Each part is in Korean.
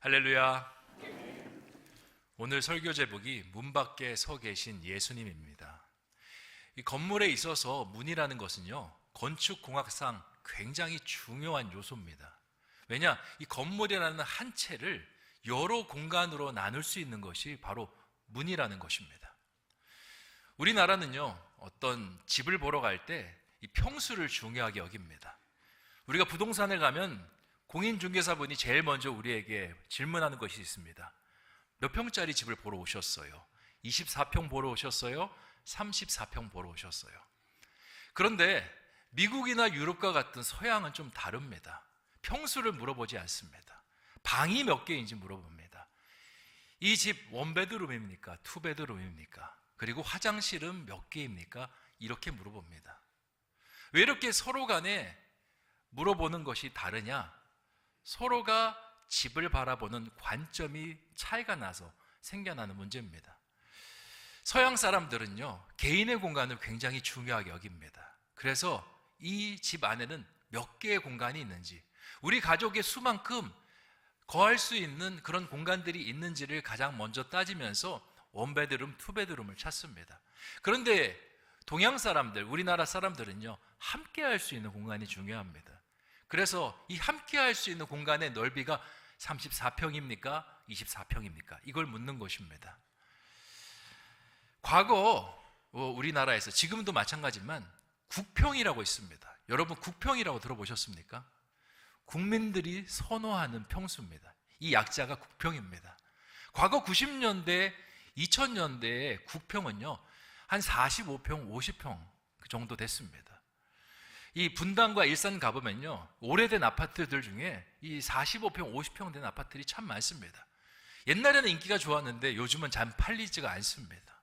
할렐루야. 오늘 설교 제목이 문 밖에 서 계신 예수님입니다. 이 건물에 있어서 문이라는 것은요, 건축공학상 굉장히 중요한 요소입니다. 왜냐, 이 건물이라는 한 채를 여러 공간으로 나눌 수 있는 것이 바로 문이라는 것입니다. 우리나라는요, 어떤 집을 보러 갈 때 이 평수를 중요하게 여깁니다. 우리가 부동산을 가면 공인중개사분이 제일 먼저 우리에게 질문하는 것이 있습니다. 몇 평짜리 집을 보러 오셨어요? 24평 보러 오셨어요? 34평 보러 오셨어요? 그런데 미국이나 유럽과 같은 서양은 좀 다릅니다. 평수를 물어보지 않습니다. 방이 몇 개인지 물어봅니다. 이 집 원베드룸입니까? 투베드룸입니까? 그리고 화장실은 몇 개입니까? 이렇게 물어봅니다. 왜 이렇게 서로 간에 물어보는 것이 다르냐? 서로가 집을 바라보는 관점이 차이가 나서 생겨나는 문제입니다. 서양 사람들은요, 개인의 공간을 굉장히 중요하게 여깁니다. 그래서 이 집 안에는 몇 개의 공간이 있는지, 우리 가족의 수만큼 거할 수 있는 그런 공간들이 있는지를 가장 먼저 따지면서 원베드룸, 투베드룸을 찾습니다. 그런데 동양 사람들, 우리나라 사람들은요, 함께 할 수 있는 공간이 중요합니다. 그래서 이 함께 할 수 있는 공간의 넓이가 34평입니까? 24평입니까? 이걸 묻는 것입니다. 과거 우리나라에서, 지금도 마찬가지지만 국평이라고 있습니다. 여러분, 국평이라고 들어보셨습니까? 국민들이 선호하는 평수입니다. 이 약자가 국평입니다. 과거 90년대, 2000년대의 국평은요, 한 45평, 50평 그 정도 됐습니다. 이 분당과 일산 가보면요, 오래된 아파트들 중에 이 45평, 50평 된 아파트들이 참 많습니다. 옛날에는 인기가 좋았는데 요즘은 잘 팔리지가 않습니다.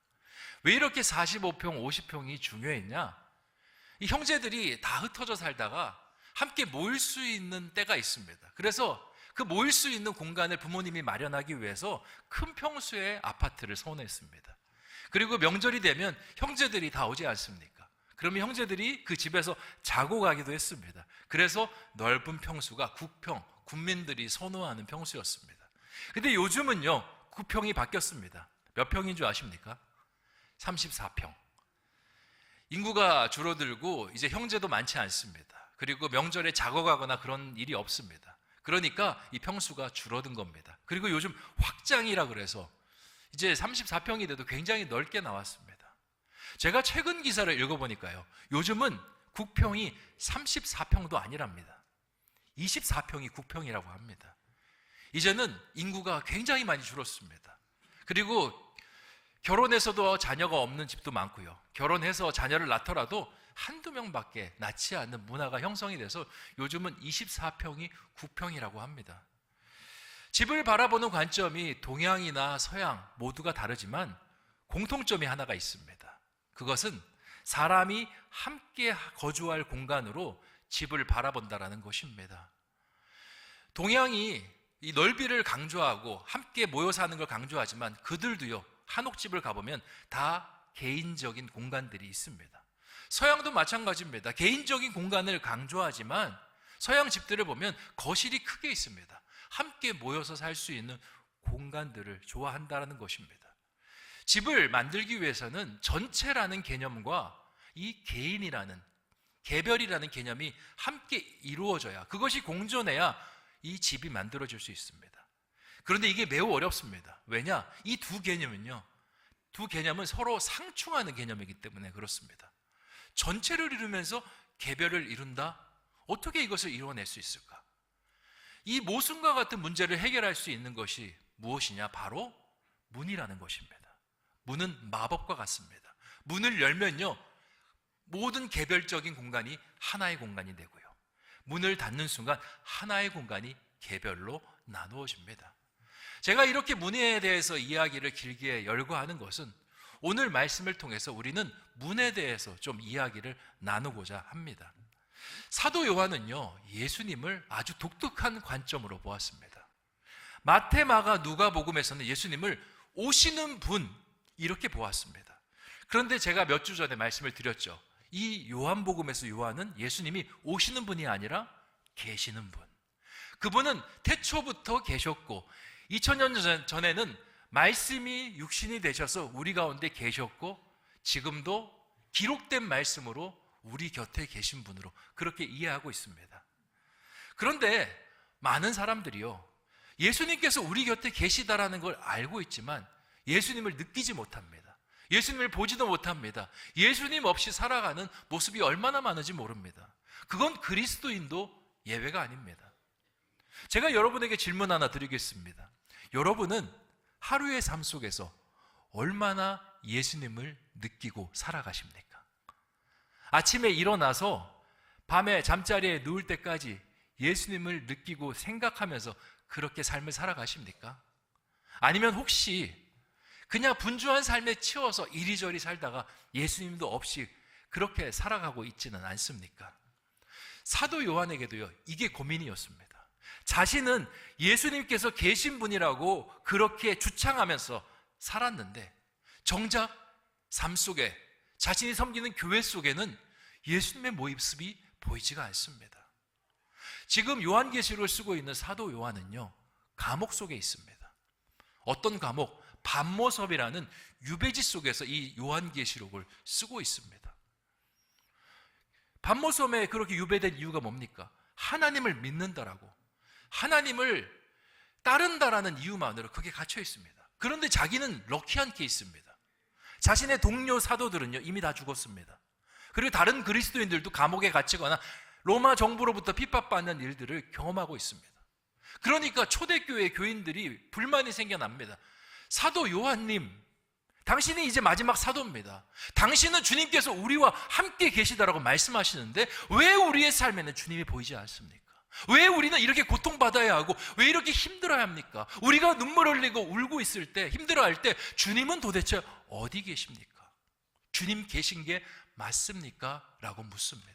왜 이렇게 45평, 50평이 중요했냐? 이 형제들이 다 흩어져 살다가 함께 모일 수 있는 때가 있습니다. 그래서 그 모일 수 있는 공간을 부모님이 마련하기 위해서 큰 평수의 아파트를 선호했습니다. 그리고 명절이 되면 형제들이 다 오지 않습니까? 그러면 형제들이 그 집에서 자고 가기도 했습니다. 그래서 넓은 평수가 국평, 국민들이 선호하는 평수였습니다. 근데 요즘은요, 국평이 바뀌었습니다. 몇 평인 줄 아십니까? 34평. 인구가 줄어들고 이제 형제도 많지 않습니다. 그리고 명절에 자고 가거나 그런 일이 없습니다. 그러니까 이 평수가 줄어든 겁니다. 그리고 요즘 확장이라 그래서 이제 34평이 돼도 굉장히 넓게 나왔습니다. 제가 최근 기사를 읽어보니까요, 요즘은 국평이 34평도 아니랍니다. 24평이 국평이라고 합니다. 이제는 인구가 굉장히 많이 줄었습니다. 그리고 결혼해서도 자녀가 없는 집도 많고요, 결혼해서 자녀를 낳더라도 한두 명밖에 낳지 않는 문화가 형성이 돼서 요즘은 24평이 국평이라고 합니다. 집을 바라보는 관점이 동양이나 서양 모두가 다르지만 공통점이 하나가 있습니다. 그것은 사람이 함께 거주할 공간으로 집을 바라본다라는 것입니다. 동양이 이 넓이를 강조하고 함께 모여 사는 걸 강조하지만 그들도요, 한옥집을 가보면 다 개인적인 공간들이 있습니다. 서양도 마찬가지입니다. 개인적인 공간을 강조하지만 서양 집들을 보면 거실이 크게 있습니다. 함께 모여서 살 수 있는 공간들을 좋아한다는 것입니다. 집을 만들기 위해서는 전체라는 개념과 이 개인이라는, 개별이라는 개념이 함께 이루어져야, 그것이 공존해야 이 집이 만들어질 수 있습니다. 그런데 이게 매우 어렵습니다. 왜냐? 이 두 개념은 서로 상충하는 개념이기 때문에 그렇습니다. 전체를 이루면서 개별을 이룬다? 어떻게 이것을 이루어낼 수 있을까? 이 모순과 같은 문제를 해결할 수 있는 것이 무엇이냐? 바로 문이라는 것입니다. 문은 마법과 같습니다. 문을 열면요, 모든 개별적인 공간이 하나의 공간이 되고요, 문을 닫는 순간 하나의 공간이 개별로 나누어집니다. 제가 이렇게 문에 대해서 이야기를 길게 열거하는 것은 오늘 말씀을 통해서 우리는 문에 대해서 좀 이야기를 나누고자 합니다. 사도 요한은요, 예수님을 아주 독특한 관점으로 보았습니다. 마태, 마가, 누가복음에서는 예수님을 오시는 분 이렇게 보았습니다. 그런데 제가 몇 주 전에 말씀을 드렸죠. 이 요한복음에서 요한은 예수님이 오시는 분이 아니라 계시는 분, 그분은 태초부터 계셨고 2000년 전에는 말씀이 육신이 되셔서 우리 가운데 계셨고 지금도 기록된 말씀으로 우리 곁에 계신 분으로 그렇게 이해하고 있습니다. 그런데 많은 사람들이요, 예수님께서 우리 곁에 계시다라는 걸 알고 있지만 예수님을 느끼지 못합니다. 예수님을 보지도 못합니다. 예수님 없이 살아가는 모습이 얼마나 많은지 모릅니다. 그건 그리스도인도 예외가 아닙니다. 제가 여러분에게 질문 하나 드리겠습니다. 여러분은 하루의 삶 속에서 얼마나 예수님을 느끼고 살아가십니까? 아침에 일어나서 밤에 잠자리에 누울 때까지 예수님을 느끼고 생각하면서 그렇게 삶을 살아가십니까? 아니면 혹시 그냥 분주한 삶에 치여서 이리저리 살다가 예수님도 없이 그렇게 살아가고 있지는 않습니까? 사도 요한에게도요, 이게 고민이었습니다. 자신은 예수님께서 계신 분이라고 그렇게 주창하면서 살았는데 정작 삶 속에 자신이 섬기는 교회 속에는 예수님의 모습이 보이지가 않습니다. 지금 요한계시록을 쓰고 있는 사도 요한은요, 감옥 속에 있습니다. 어떤 감옥? 반모섬이라는 유배지 속에서 이 요한계시록을 쓰고 있습니다. 반모섬에 그렇게 유배된 이유가 뭡니까? 하나님을 믿는다라고, 하나님을 따른다라는 이유만으로 그게 갇혀 있습니다. 그런데 자기는 럭키한 케이스입니다. 자신의 동료 사도들은요, 이미 다 죽었습니다. 그리고 다른 그리스도인들도 감옥에 갇히거나 로마 정부로부터 핍박받는 일들을 경험하고 있습니다. 그러니까 초대교회 교인들이 불만이 생겨납니다. 사도 요한님, 당신이 이제 마지막 사도입니다. 당신은 주님께서 우리와 함께 계시다라고 말씀하시는데 왜 우리의 삶에는 주님이 보이지 않습니까? 왜 우리는 이렇게 고통받아야 하고 왜 이렇게 힘들어야 합니까? 우리가 눈물 흘리고 울고 있을 때, 힘들어할 때 주님은 도대체 어디 계십니까? 주님 계신 게 맞습니까? 라고 묻습니다.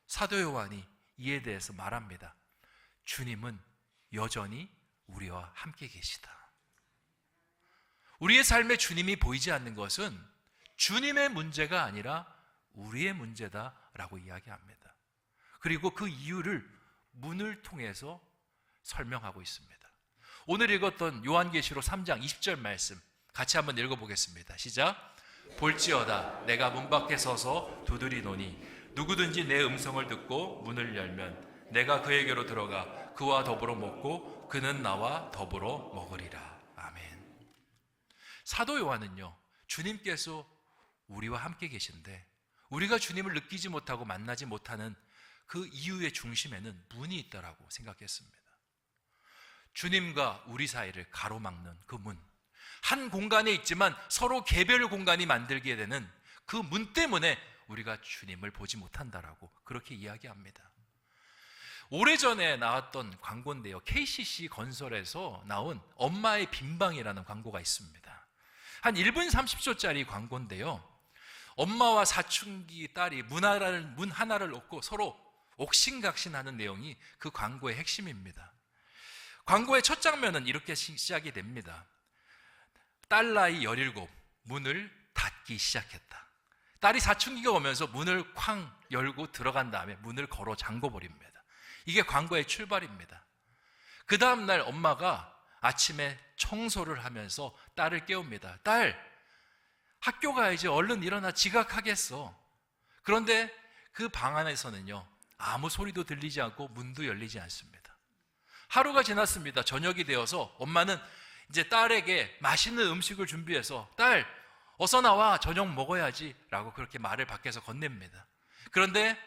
사도 요한이 이에 대해서 말합니다. 주님은 여전히 우리와 함께 계시다. 우리의 삶에 주님이 보이지 않는 것은 주님의 문제가 아니라 우리의 문제다라고 이야기합니다. 그리고 그 이유를 문을 통해서 설명하고 있습니다. 오늘 읽었던 요한계시록 3장 20절 말씀 같이 한번 읽어보겠습니다. 시작. 볼지어다 내가 문 밖에 서서 두드리노니 누구든지 내 음성을 듣고 문을 열면 내가 그에게로 들어가 그와 더불어 먹고 그는 나와 더불어 먹으리라. 아멘. 사도 요한은요, 주님께서 우리와 함께 계신데 우리가 주님을 느끼지 못하고 만나지 못하는 그 이유의 중심에는 문이 있다라고 생각했습니다. 주님과 우리 사이를 가로막는 그 문, 한 공간에 있지만 서로 개별 공간이 만들게 되는 그 문 때문에 우리가 주님을 보지 못한다라고 그렇게 이야기합니다. 오래전에 나왔던 광고인데요, KCC 건설에서 나온 엄마의 빈방이라는 광고가 있습니다. 한 1분 30초짜리 광고인데요, 엄마와 사춘기 딸이 문 하나를 놓고 서로 옥신각신하는 내용이 그 광고의 핵심입니다. 광고의 첫 장면은 이렇게 시작이 됩니다. 딸 나이 17, 문을 닫기 시작했다. 딸이 사춘기가 오면서 문을 쾅 열고 들어간 다음에 문을 걸어 잠궈버립니다. 이게 광고의 출발입니다. 그 다음날 엄마가 아침에 청소를 하면서 딸을 깨웁니다. 딸, 학교 가야지, 얼른 일어나, 지각하겠어. 그런데 그 방 안에서는요, 아무 소리도 들리지 않고 문도 열리지 않습니다. 하루가 지났습니다. 저녁이 되어서 엄마는 이제 딸에게 맛있는 음식을 준비해서 딸, 어서 나와, 저녁 먹어야지 라고 그렇게 말을 밖에서 건넵니다. 그런데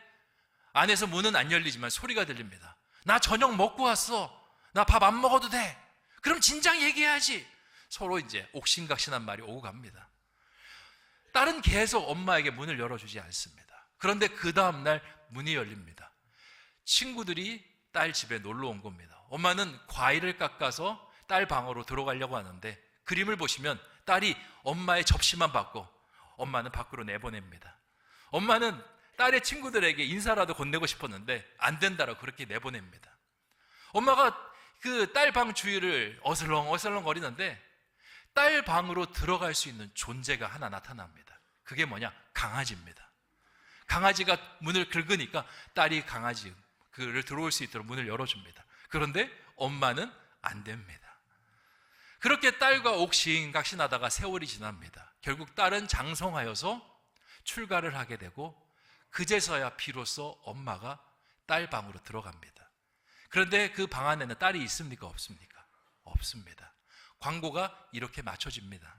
안에서 문은 안 열리지만 소리가 들립니다. 나 저녁 먹고 왔어. 나 밥 안 먹어도 돼. 그럼 진작 얘기해야지. 서로 이제 옥신각신한 말이 오고 갑니다. 딸은 계속 엄마에게 문을 열어주지 않습니다. 그런데 그 다음날 문이 열립니다. 친구들이 딸 집에 놀러 온 겁니다. 엄마는 과일을 깎아서 딸 방으로 들어가려고 하는데 그림을 보시면 딸이 엄마의 접시만 받고 엄마는 밖으로 내보냅니다. 엄마는 딸의 친구들에게 인사라도 건네고 싶었는데 안 된다라고 그렇게 내보냅니다. 엄마가 그 딸 방 주위를 어슬렁어슬렁 거리는데 딸 방으로 들어갈 수 있는 존재가 하나 나타납니다. 그게 뭐냐? 강아지입니다. 강아지가 문을 긁으니까 딸이 강아지 그를 들어올 수 있도록 문을 열어줍니다. 그런데 엄마는 안 됩니다. 그렇게 딸과 옥신각신하다가 세월이 지납니다. 결국 딸은 장성하여서 출가를 하게 되고 그제서야 비로소 엄마가 딸 방으로 들어갑니다. 그런데 그 방 안에는 딸이 있습니까? 없습니까? 없습니다. 광고가 이렇게 맞춰집니다.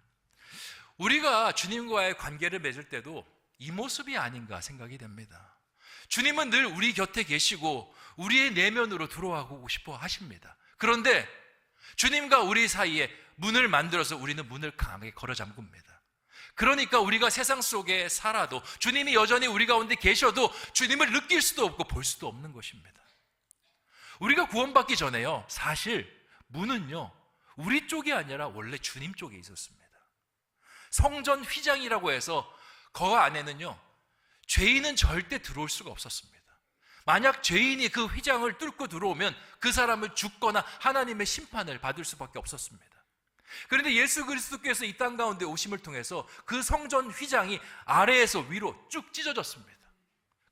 우리가 주님과의 관계를 맺을 때도 이 모습이 아닌가 생각이 됩니다. 주님은 늘 우리 곁에 계시고 우리의 내면으로 들어가고 싶어 하십니다. 그런데 주님과 우리 사이에 문을 만들어서 우리는 문을 강하게 걸어 잠굽니다. 그러니까 우리가 세상 속에 살아도 주님이 여전히 우리 가운데 계셔도 주님을 느낄 수도 없고 볼 수도 없는 것입니다. 우리가 구원받기 전에요, 사실 문은요 우리 쪽이 아니라 원래 주님 쪽에 있었습니다. 성전 휘장이라고 해서 그 안에는요 죄인은 절대 들어올 수가 없었습니다. 만약 죄인이 그 휘장을 뚫고 들어오면 그 사람은 죽거나 하나님의 심판을 받을 수밖에 없었습니다. 그런데 예수 그리스도께서 이 땅 가운데 오심을 통해서 그 성전 휘장이 아래에서 위로 쭉 찢어졌습니다.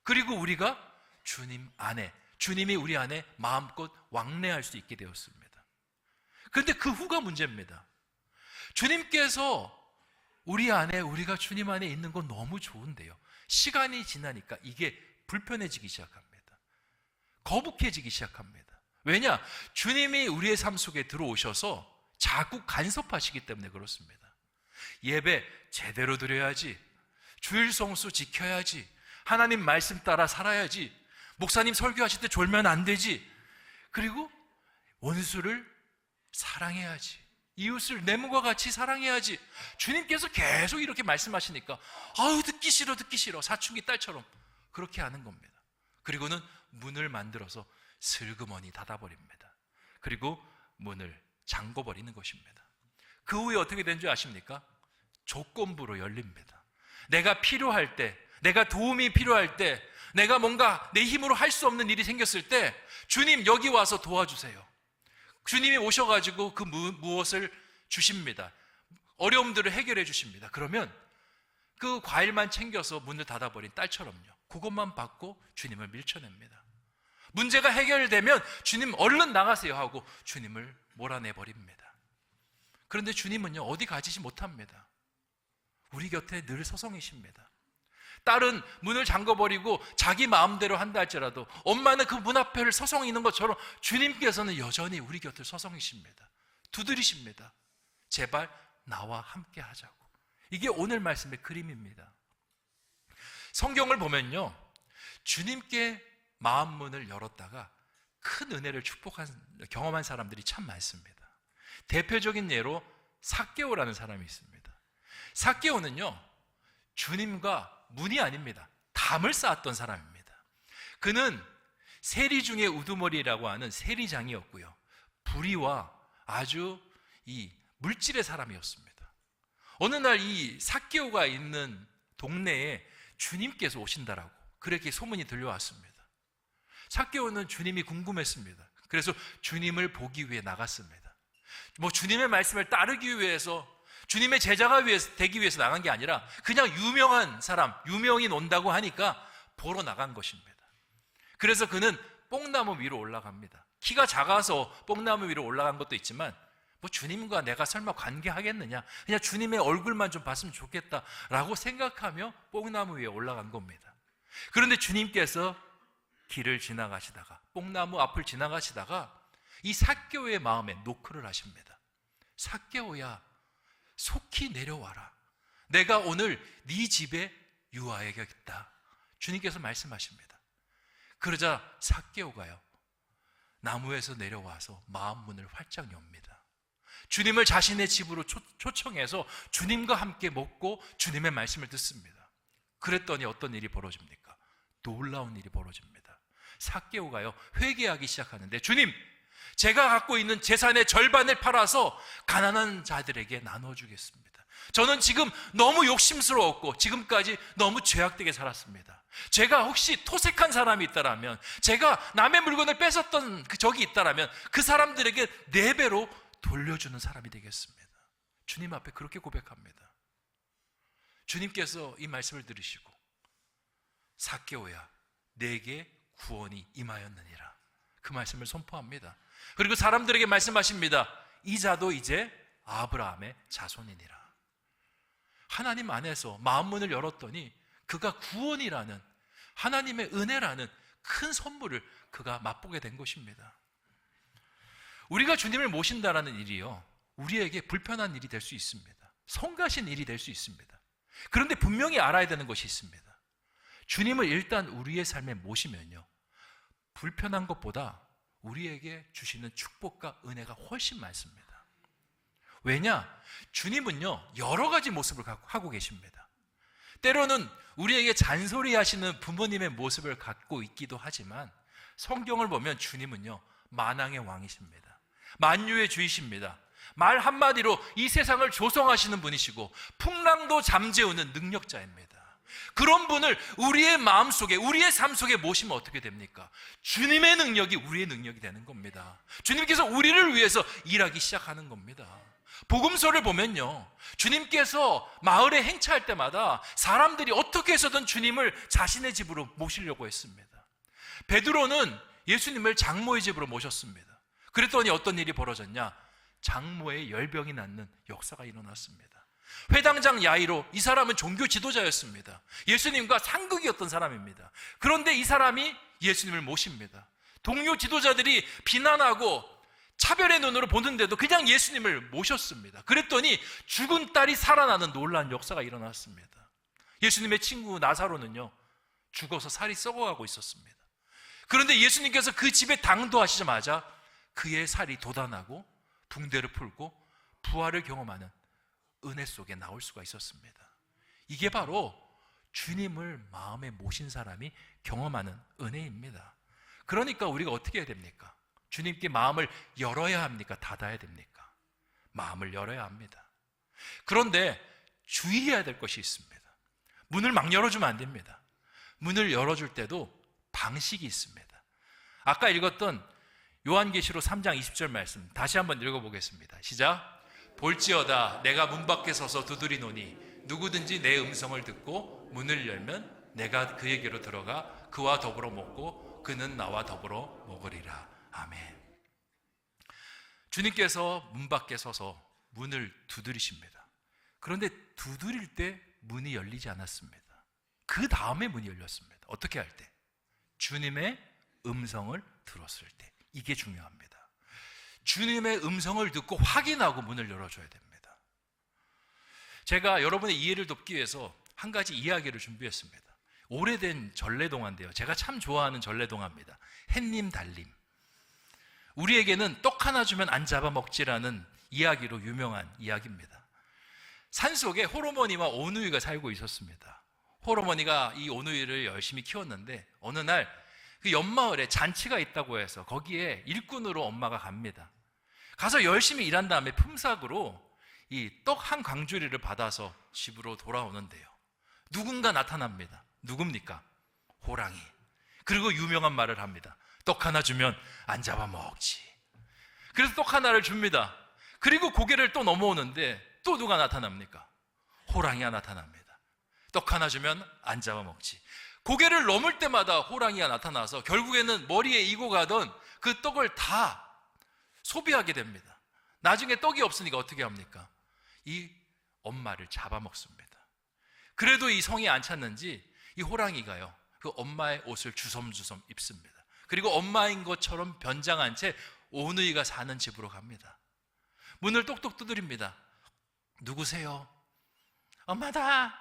그리고 우리가 주님 안에, 주님이 우리 안에 마음껏 왕래할 수 있게 되었습니다. 그런데 그 후가 문제입니다. 주님께서 우리 안에, 우리가 주님 안에 있는 건 너무 좋은데요, 시간이 지나니까 이게 불편해지기 시작합니다. 거북해지기 시작합니다. 왜냐? 주님이 우리의 삶 속에 들어오셔서 자꾸 간섭하시기 때문에 그렇습니다. 예배 제대로 드려야지, 주일 성수 지켜야지, 하나님 말씀 따라 살아야지, 목사님 설교하실 때 졸면 안 되지, 그리고 원수를 사랑해야지, 이웃을 내 몸과 같이 사랑해야지. 주님께서 계속 이렇게 말씀하시니까 아유 듣기 싫어 듣기 싫어, 사춘기 딸처럼 그렇게 하는 겁니다. 그리고는 문을 만들어서 슬그머니 닫아버립니다. 그리고 문을 잠궈버리는 것입니다. 그 후에 어떻게 된 줄 아십니까? 조건부로 열립니다. 내가 필요할 때, 내가 도움이 필요할 때, 내가 뭔가 내 힘으로 할 수 없는 일이 생겼을 때 주님 여기 와서 도와주세요. 주님이 오셔가지고 그 무엇을 주십니다. 어려움들을 해결해 주십니다. 그러면 그 과일만 챙겨서 문을 닫아버린 딸처럼요, 그것만 받고 주님을 밀쳐냅니다. 문제가 해결되면 주님 얼른 나가세요 하고 주님을 몰아내버립니다. 그런데 주님은요 어디 가지지 못합니다. 우리 곁에 늘 서성이십니다. 딸은 문을 잠궈버리고 자기 마음대로 한다 할지라도 엄마는 그 문 앞에 서성이는 것처럼 주님께서는 여전히 우리 곁을 서성이십니다. 두드리십니다. 제발 나와 함께 하자고. 이게 오늘 말씀의 그림입니다. 성경을 보면요, 주님께 마음 문을 열었다가 큰 은혜를 경험한 사람들이 참 많습니다. 대표적인 예로 삭개오라는 사람이 있습니다. 삭개오는요 주님과 문이 아닙니다, 담을 쌓았던 사람입니다. 그는 세리 중에 우두머리라고 하는 세리장이었고요, 불의와 아주 이 물질의 사람이었습니다. 어느 날 이 삭개오가 있는 동네에 주님께서 오신다라고 그렇게 소문이 들려왔습니다. 삭개오는 주님이 궁금했습니다. 그래서 주님을 보기 위해 나갔습니다. 주님의 말씀을 따르기 위해서, 주님의 제자가 되기 위해서 나간 게 아니라 그냥 유명한 사람, 유명인 온다고 하니까 보러 나간 것입니다. 그래서 그는 뽕나무 위로 올라갑니다. 키가 작아서 뽕나무 위로 올라간 것도 있지만 주님과 내가 설마 관계하겠느냐, 그냥 주님의 얼굴만 좀 봤으면 좋겠다라고 생각하며 뽕나무 위에 올라간 겁니다. 그런데 주님께서 길을 지나가시다가, 뽕나무 앞을 지나가시다가 이 삭개오의 마음에 노크를 하십니다. 삭개오야, 속히 내려와라. 내가 오늘 네 집에 유하여야겠다. 주님께서 말씀하십니다. 그러자 삭개오가요 나무에서 내려와서 마음 문을 활짝 엽니다. 주님을 자신의 집으로 초청해서 주님과 함께 먹고 주님의 말씀을 듣습니다. 그랬더니 어떤 일이 벌어집니까? 놀라운 일이 벌어집니다. 삭개오가요 회개하기 시작하는데, 주님, 제가 갖고 있는 재산의 절반을 팔아서 가난한 자들에게 나눠주겠습니다. 저는 지금 너무 욕심스러웠고 지금까지 너무 죄악되게 살았습니다. 제가 혹시 토색한 사람이 있다라면, 제가 남의 물건을 뺏었던 적이 있다라면 그 사람들에게 4배로 돌려주는 사람이 되겠습니다. 주님 앞에 그렇게 고백합니다. 주님께서 이 말씀을 들으시고 삭개오야, 내게 구원이 임하였느니라, 그 말씀을 선포합니다. 그리고 사람들에게 말씀하십니다. 이 자도 이제 아브라함의 자손이니라. 하나님 안에서 마음문을 열었더니 그가 구원이라는, 하나님의 은혜라는 큰 선물을 그가 맛보게 된 것입니다. 우리가 주님을 모신다라는 일이요, 우리에게 불편한 일이 될 수 있습니다. 성가신 일이 될 수 있습니다. 그런데 분명히 알아야 되는 것이 있습니다. 주님을 일단 우리의 삶에 모시면요, 불편한 것보다 우리에게 주시는 축복과 은혜가 훨씬 많습니다. 왜냐? 주님은요, 여러 가지 모습을 하고 계십니다. 때로는 우리에게 잔소리하시는 부모님의 모습을 갖고 있기도 하지만, 성경을 보면 주님은요, 만왕의 왕이십니다. 만유의 주이십니다. 말 한마디로 이 세상을 조성하시는 분이시고 풍랑도 잠재우는 능력자입니다. 그런 분을 우리의 마음속에, 우리의 삶 속에 모시면 어떻게 됩니까? 주님의 능력이 우리의 능력이 되는 겁니다. 주님께서 우리를 위해서 일하기 시작하는 겁니다. 복음서를 보면요, 주님께서 마을에 행차할 때마다 사람들이 어떻게 해서든 주님을 자신의 집으로 모시려고 했습니다. 베드로는 예수님을 장모의 집으로 모셨습니다. 그랬더니 어떤 일이 벌어졌냐? 장모의 열병이 낫는 역사가 일어났습니다. 회당장 야이로, 이 사람은 종교 지도자였습니다. 예수님과 상극이었던 사람입니다. 그런데 이 사람이 예수님을 모십니다. 동료 지도자들이 비난하고 차별의 눈으로 보는데도 그냥 예수님을 모셨습니다. 그랬더니 죽은 딸이 살아나는 놀라운 역사가 일어났습니다. 예수님의 친구 나사로는요, 죽어서 살이 썩어가고 있었습니다. 그런데 예수님께서 그 집에 당도하시자마자 그의 살이 돋아나고 붕대를 풀고 부활을 경험하는 은혜 속에 나올 수가 있었습니다. 이게 바로 주님을 마음에 모신 사람이 경험하는 은혜입니다. 그러니까 우리가 어떻게 해야 됩니까? 주님께 마음을 열어야 합니까? 닫아야 됩니까? 마음을 열어야 합니다. 그런데 주의해야 될 것이 있습니다. 문을 막 열어주면 안 됩니다. 문을 열어줄 때도 방식이 있습니다. 아까 읽었던 요한계시록 3장 20절 말씀 다시 한번 읽어보겠습니다. 시작. 볼지어다 내가 문 밖에 서서 두드리노니 누구든지 내 음성을 듣고 문을 열면 내가 그에게로 들어가 그와 더불어 먹고 그는 나와 더불어 먹으리라. 아멘. 주님께서 문 밖에 서서 문을 두드리십니다. 그런데 두드릴 때 문이 열리지 않았습니다. 그 다음에 문이 열렸습니다. 어떻게 할 때? 주님의 음성을 들었을 때. 이게 중요합니다. 주님의 음성을 듣고 확인하고 문을 열어줘야 됩니다. 제가 여러분의 이해를 돕기 위해서 한 가지 이야기를 준비했습니다. 오래된 전래동화인데요, 제가 참 좋아하는 전래동화입니다. 햇님 달님. 우리에게는 떡 하나 주면 안 잡아먹지라는 이야기로 유명한 이야기입니다. 산속에 홀어머니와 오누이가 살고 있었습니다. 홀어머니가 이 오누이를 열심히 키웠는데 어느 날 그 옆마을에 잔치가 있다고 해서 거기에 일꾼으로 엄마가 갑니다. 가서 열심히 일한 다음에 품삯으로 이 떡 한 광주리를 받아서 집으로 돌아오는데요, 누군가 나타납니다. 누굽니까? 호랑이. 그리고 유명한 말을 합니다. 떡 하나 주면 안 잡아먹지. 그래서 떡 하나를 줍니다. 그리고 고개를 또 넘어오는데 또 누가 나타납니까? 호랑이가 나타납니다. 떡 하나 주면 안 잡아먹지. 고개를 넘을 때마다 호랑이가 나타나서 결국에는 머리에 이고 가던 그 떡을 다 소비하게 됩니다. 나중에 떡이 없으니까 어떻게 합니까? 이 엄마를 잡아먹습니다. 그래도 이 성이 안 찼는지 이 호랑이가요, 그 엄마의 옷을 주섬주섬 입습니다. 그리고 엄마인 것처럼 변장한 채 오누이가 사는 집으로 갑니다. 문을 똑똑 두드립니다. 누구세요? 엄마다.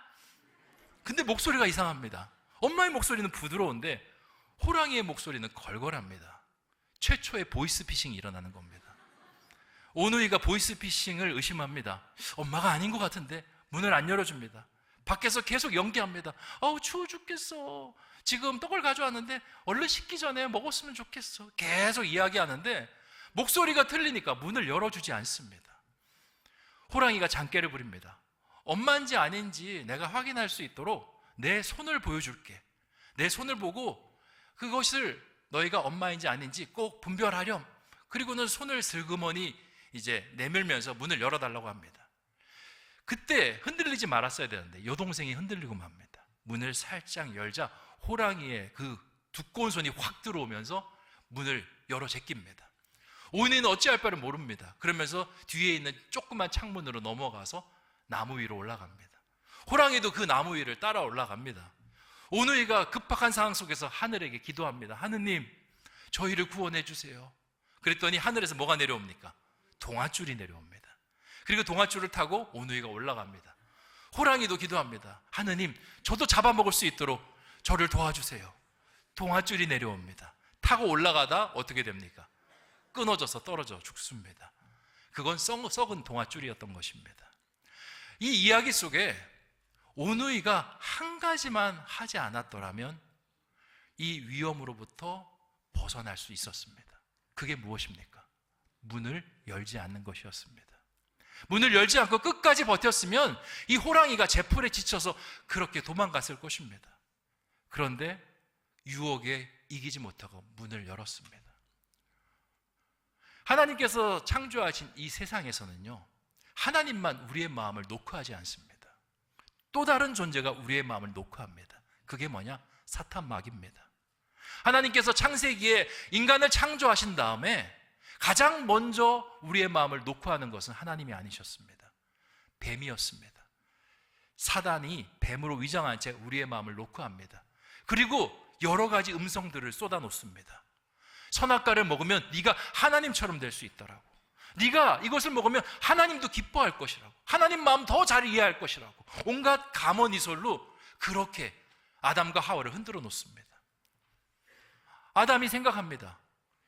근데 목소리가 이상합니다. 엄마의 목소리는 부드러운데 호랑이의 목소리는 걸걸합니다. 최초의 보이스피싱이 일어나는 겁니다. 오누이가 보이스피싱을 의심합니다. 엄마가 아닌 것 같은데 문을 안 열어줍니다. 밖에서 계속 연기합니다. 아우 추워 죽겠어. 지금 떡을 가져왔는데 얼른 식기 전에 먹었으면 좋겠어. 계속 이야기하는데 목소리가 틀리니까 문을 열어주지 않습니다. 호랑이가 장깨를 부립니다. 엄마인지 아닌지 내가 확인할 수 있도록 내 손을 보여줄게. 내 손을 보고 그것을 너희가 엄마인지 아닌지 꼭 분별하렴. 그리고는 손을 슬그머니 이제 내밀면서 문을 열어달라고 합니다. 그때 흔들리지 말았어야 되는데 여동생이 흔들리고 맙니다. 문을 살짝 열자 호랑이의 그 두꺼운 손이 확 들어오면서 문을 열어 제낍니다. 오누이는 어찌할 바를 모릅니다. 그러면서 뒤에 있는 조그만 창문으로 넘어가서 나무 위로 올라갑니다. 호랑이도 그 나무 위를 따라 올라갑니다. 오누이가 급박한 상황 속에서 하늘에게 기도합니다. 하느님, 저희를 구원해 주세요. 그랬더니 하늘에서 뭐가 내려옵니까? 동아줄이 내려옵니다. 그리고 동아줄을 타고 오누이가 올라갑니다. 호랑이도 기도합니다. 하느님, 저도 잡아먹을 수 있도록 저를 도와주세요. 동아줄이 내려옵니다. 타고 올라가다 어떻게 됩니까? 끊어져서 떨어져 죽습니다. 그건 썩은 동아줄이었던 것입니다. 이 이야기 속에 오누이가 한 가지만 하지 않았더라면 이 위험으로부터 벗어날 수 있었습니다. 그게 무엇입니까? 문을 열지 않는 것이었습니다. 문을 열지 않고 끝까지 버텼으면 이 호랑이가 제풀에 지쳐서 그렇게 도망갔을 것입니다. 그런데 유혹에 이기지 못하고 문을 열었습니다. 하나님께서 창조하신 이 세상에서는요, 하나님만 우리의 마음을 놓고 하지 않습니다. 또 다른 존재가 우리의 마음을 놓고 합니다. 그게 뭐냐? 사탄 마귀입니다. 하나님께서 창세기에 인간을 창조하신 다음에 가장 먼저 우리의 마음을 놓고 하는 것은 하나님이 아니셨습니다. 뱀이었습니다. 사단이 뱀으로 위장한 채 우리의 마음을 놓고 합니다. 그리고 여러 가지 음성들을 쏟아놓습니다. 선악과를 먹으면 네가 하나님처럼 될 수 있다라고, 네가 이것을 먹으면 하나님도 기뻐할 것이라고, 하나님 마음 더 잘 이해할 것이라고, 온갖 감언이설로 그렇게 아담과 하와를 흔들어 놓습니다. 아담이 생각합니다.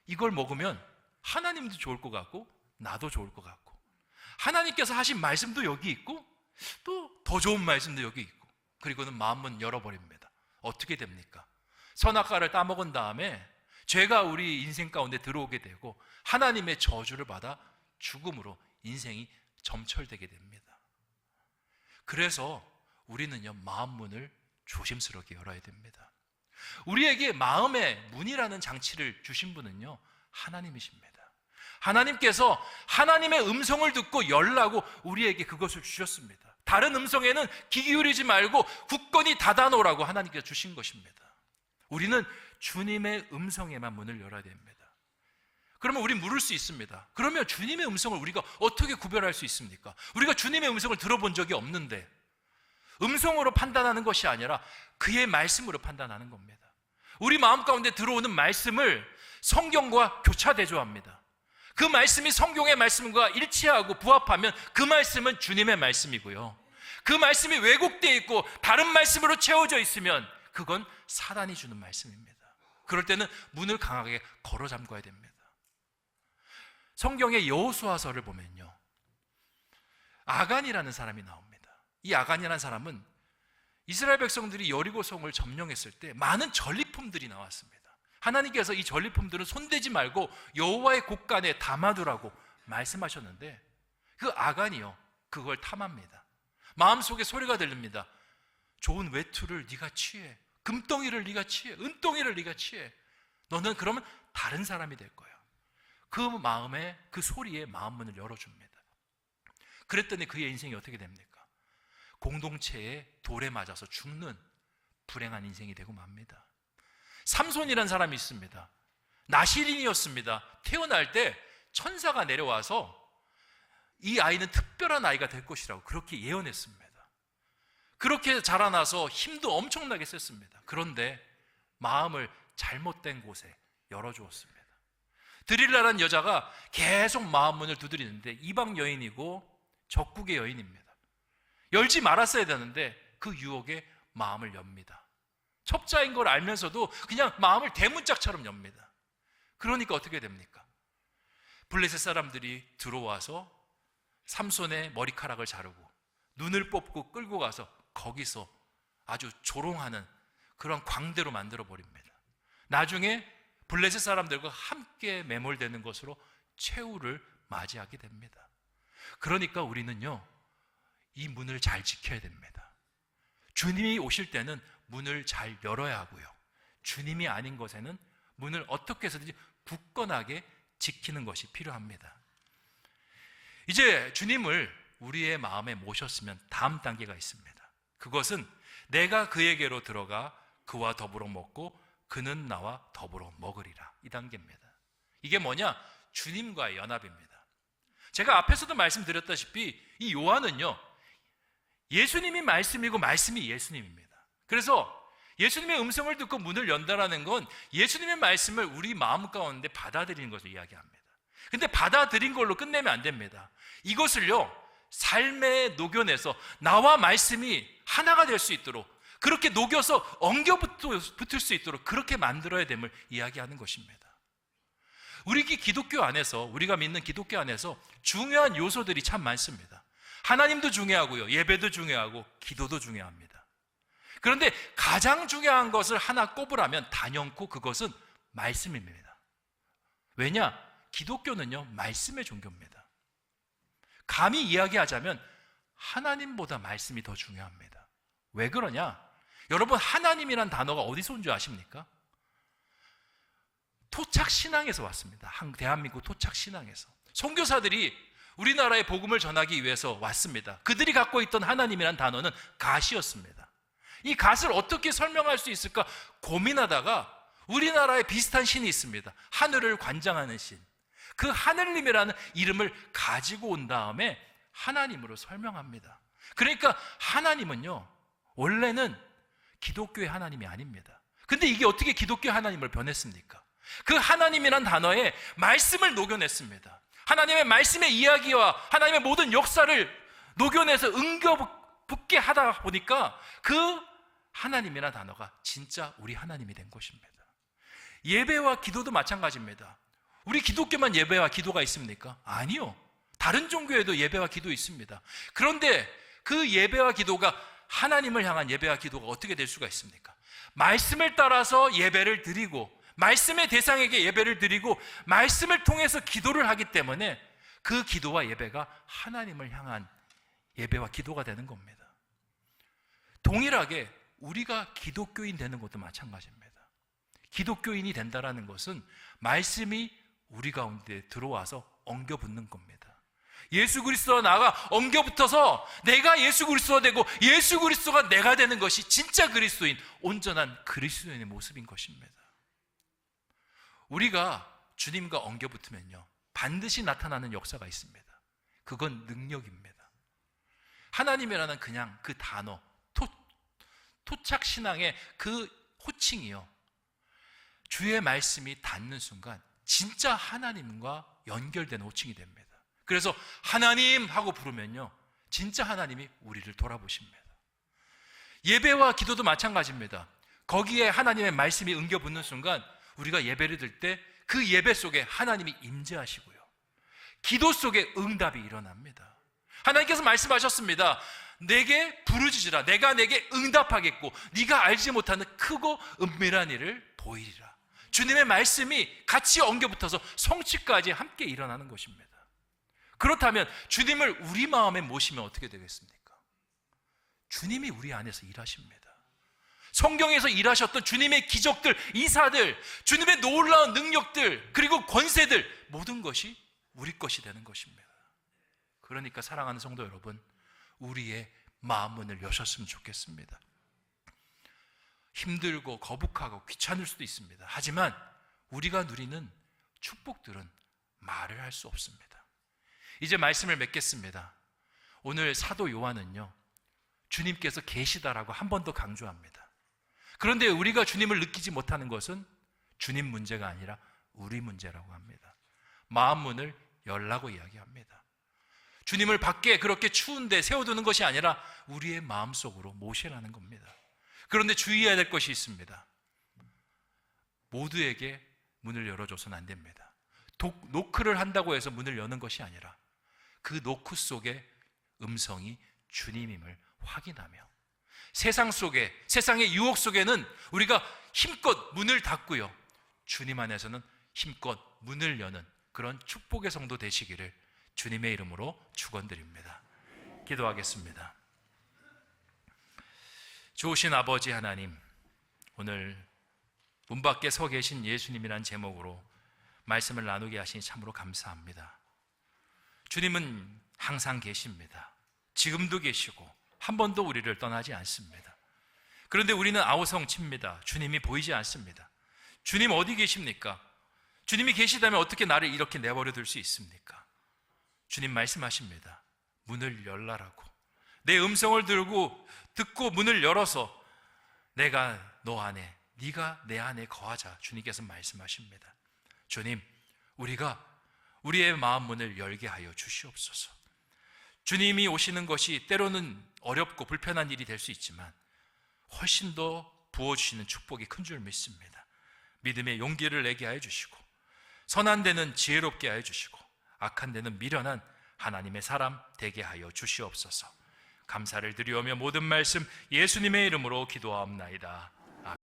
이걸 먹으면 하나님도 좋을 것 같고 나도 좋을 것 같고, 하나님께서 하신 말씀도 여기 있고 또 더 좋은 말씀도 여기 있고, 그리고는 마음문 열어버립니다. 어떻게 됩니까? 선악과를 따먹은 다음에 죄가 우리 인생 가운데 들어오게 되고 하나님의 저주를 받아 죽음으로 인생이 점철되게 됩니다. 그래서 우리는요, 마음문을 조심스럽게 열어야 됩니다. 우리에게 마음의 문이라는 장치를 주신 분은요, 하나님이십니다. 하나님께서 하나님의 음성을 듣고 열라고 우리에게 그것을 주셨습니다. 다른 음성에는 귀 기울이지 말고 굳건히 닫아놓으라고 하나님께서 주신 것입니다. 우리는 주님의 음성에만 문을 열어야 됩니다. 그러면 우리 물을 수 있습니다. 그러면 주님의 음성을 우리가 어떻게 구별할 수 있습니까? 우리가 주님의 음성을 들어본 적이 없는데, 음성으로 판단하는 것이 아니라 그의 말씀으로 판단하는 겁니다. 우리 마음 가운데 들어오는 말씀을 성경과 교차대조합니다. 그 말씀이 성경의 말씀과 일치하고 부합하면 그 말씀은 주님의 말씀이고요, 그 말씀이 왜곡되어 있고 다른 말씀으로 채워져 있으면 그건 사단이 주는 말씀입니다. 그럴 때는 문을 강하게 걸어 잠궈야 됩니다. 성경의 여호수아서를 보면요, 아간이라는 사람이 나옵니다. 이 아간이라는 사람은 이스라엘 백성들이 여리고성을 점령했을 때 많은 전리품들이 나왔습니다. 하나님께서 이 전리품들은 손대지 말고 여호와의 곳간에 담아두라고 말씀하셨는데, 그 아간이요, 그걸 탐합니다. 마음속에 소리가 들립니다. 좋은 외투를 네가 취해, 금덩이를 네가 취해, 은덩이를 네가 취해. 너는 그러면 다른 사람이 될 거야. 그 마음에, 그 소리에 마음문을 열어줍니다. 그랬더니 그의 인생이 어떻게 됩니까? 공동체의 돌에 맞아서 죽는 불행한 인생이 되고 맙니다. 삼손이라는 사람이 있습니다. 나시린이었습니다. 태어날 때 천사가 내려와서 이 아이는 특별한 아이가 될 것이라고 그렇게 예언했습니다. 그렇게 자라나서 힘도 엄청나게 썼습니다. 그런데 마음을 잘못된 곳에 열어주었습니다. 드릴라라는 여자가 계속 마음문을 두드리는데 이방 여인이고 적국의 여인입니다. 열지 말았어야 되는데 그 유혹에 마음을 엽니다. 첩자인 걸 알면서도 그냥 마음을 대문짝처럼 엽니다. 그러니까 어떻게 됩니까? 블레셋 사람들이 들어와서 삼손의 머리카락을 자르고 눈을 뽑고 끌고 가서 거기서 아주 조롱하는 그런 광대로 만들어 버립니다. 나중에 블레셋 사람들과 함께 매몰되는 것으로 최후를 맞이하게 됩니다. 그러니까 우리는요, 이 문을 잘 지켜야 됩니다. 주님이 오실 때는 문을 잘 열어야 하고요, 주님이 아닌 것에는 문을 어떻게 해서든지 굳건하게 지키는 것이 필요합니다. 이제 주님을 우리의 마음에 모셨으면 다음 단계가 있습니다. 그것은 내가 그에게로 들어가 그와 더불어 먹고 그는 나와 더불어 먹으리라, 이 단계입니다. 이게 뭐냐? 주님과의 연합입니다. 제가 앞에서도 말씀드렸다시피 이 요한은요, 예수님이 말씀이고 말씀이 예수님입니다. 그래서 예수님의 음성을 듣고 문을 연다라는 건 예수님의 말씀을 우리 마음 가운데 받아들이는 것을 이야기합니다. 근데 받아들인 걸로 끝내면 안 됩니다. 이것을요, 삶에 녹여내서 나와 말씀이 하나가 될 수 있도록, 그렇게 녹여서 엉겨붙을 수 있도록 그렇게 만들어야 됨을 이야기하는 것입니다. 우리 기독교 안에서, 우리가 믿는 기독교 안에서 중요한 요소들이 참 많습니다. 하나님도 중요하고요, 예배도 중요하고 기도도 중요합니다. 그런데 가장 중요한 것을 하나 꼽으라면 단연코 그것은 말씀입니다. 왜냐? 기독교는요, 말씀의 종교입니다. 감히 이야기하자면 하나님보다 말씀이 더 중요합니다. 왜 그러냐? 여러분, 하나님이란 단어가 어디서 온 줄 아십니까? 토착신앙에서 왔습니다. 대한민국 토착신앙에서. 선교사들이 우리나라에 복음을 전하기 위해서 왔습니다. 그들이 갖고 있던 하나님이란 단어는 갓이었습니다. 이 갓을 어떻게 설명할 수 있을까 고민하다가 우리나라에 비슷한 신이 있습니다. 하늘을 관장하는 신. 그 하늘님이라는 이름을 가지고 온 다음에 하나님으로 설명합니다. 그러니까 하나님은요, 원래는 기독교의 하나님이 아닙니다. 근데 이게 어떻게 기독교 하나님을 변했습니까? 그 하나님이란 단어에 말씀을 녹여냈습니다. 하나님의 말씀의 이야기와 하나님의 모든 역사를 녹여내서 엉겨붙게 하다 보니까 그 하나님이란 단어가 진짜 우리 하나님이 된 것입니다. 예배와 기도도 마찬가지입니다. 우리 기독교만 예배와 기도가 있습니까? 아니요. 다른 종교에도 예배와 기도 있습니다. 그런데 그 예배와 기도가 하나님을 향한 예배와 기도가 어떻게 될 수가 있습니까? 말씀을 따라서 예배를 드리고 말씀의 대상에게 예배를 드리고 말씀을 통해서 기도를 하기 때문에 그 기도와 예배가 하나님을 향한 예배와 기도가 되는 겁니다. 동일하게 우리가 기독교인 되는 것도 마찬가지입니다. 기독교인이 된다는 것은 말씀이 우리 가운데 들어와서 엉겨붙는 겁니다. 예수 그리스도와 나가 엉겨붙어서 내가 예수 그리스도가 되고 예수 그리스도가 내가 되는 것이 진짜 그리스도인, 온전한 그리스도인의 모습인 것입니다. 우리가 주님과 엉겨붙으면요, 반드시 나타나는 역사가 있습니다. 그건 능력입니다. 하나님이라는 그냥 그 단어, 토착신앙의 그 호칭이요, 주의 말씀이 닿는 순간 진짜 하나님과 연결된 호칭이 됩니다. 그래서 하나님 하고 부르면요, 진짜 하나님이 우리를 돌아보십니다. 예배와 기도도 마찬가지입니다. 거기에 하나님의 말씀이 엉겨붙는 순간 우리가 예배를 드릴 때 그 예배 속에 하나님이 임재하시고요, 기도 속에 응답이 일어납니다. 하나님께서 말씀하셨습니다. 내게 부르짖으라, 내가 내게 응답하겠고 네가 알지 못하는 크고 은밀한 일을 보이리라. 주님의 말씀이 같이 엉겨붙어서 성취까지 함께 일어나는 것입니다. 그렇다면 주님을 우리 마음에 모시면 어떻게 되겠습니까? 주님이 우리 안에서 일하십니다. 성경에서 일하셨던 주님의 기적들, 이사들, 주님의 놀라운 능력들, 그리고 권세들, 모든 것이 우리 것이 되는 것입니다. 그러니까 사랑하는 성도 여러분, 우리의 마음 문을 여셨으면 좋겠습니다. 힘들고 거북하고 귀찮을 수도 있습니다. 하지만 우리가 누리는 축복들은 말을 할 수 없습니다. 이제 말씀을 맺겠습니다. 오늘 사도 요한은요, 주님께서 계시다라고 한 번 더 강조합니다. 그런데 우리가 주님을 느끼지 못하는 것은 주님 문제가 아니라 우리 문제라고 합니다. 마음 문을 열라고 이야기합니다. 주님을 밖에 그렇게 추운데 세워두는 것이 아니라 우리의 마음속으로 모시라는 겁니다. 그런데 주의해야 될 것이 있습니다. 모두에게 문을 열어줘서는 안 됩니다. 노크를 한다고 해서 문을 여는 것이 아니라 그 노크 속에 음성이 주님임을 확인하며, 세상 속에, 세상의 유혹 속에는 우리가 힘껏 문을 닫고요, 주님 안에서는 힘껏 문을 여는 그런 축복의 성도 되시기를 주님의 이름으로 축원드립니다. 기도하겠습니다. 좋으신 아버지 하나님, 오늘 문 밖에 서 계신 예수님이란 제목으로 말씀을 나누게 하시니 참으로 감사합니다. 주님은 항상 계십니다. 지금도 계시고 한 번도 우리를 떠나지 않습니다. 그런데 우리는 아우성칩니다. 주님이 보이지 않습니다. 주님 어디 계십니까? 주님이 계시다면 어떻게 나를 이렇게 내버려 둘 수 있습니까? 주님 말씀하십니다. 문을 열라라고. 내 음성을 듣고 문을 열어서 내가 너 안에, 네가 내 안에 거하자. 주님께서 말씀하십니다. 주님, 우리가 우리의 마음 문을 열게 하여 주시옵소서. 주님이 오시는 것이 때로는 어렵고 불편한 일이 될 수 있지만 훨씬 더 부어주시는 축복이 큰 줄 믿습니다. 믿음의 용기를 내게 하여 주시고, 선한 데는 지혜롭게 하여 주시고, 악한 데는 미련한 하나님의 사람 되게 하여 주시옵소서. 감사를 드리오며 모든 말씀 예수님의 이름으로 기도하옵나이다.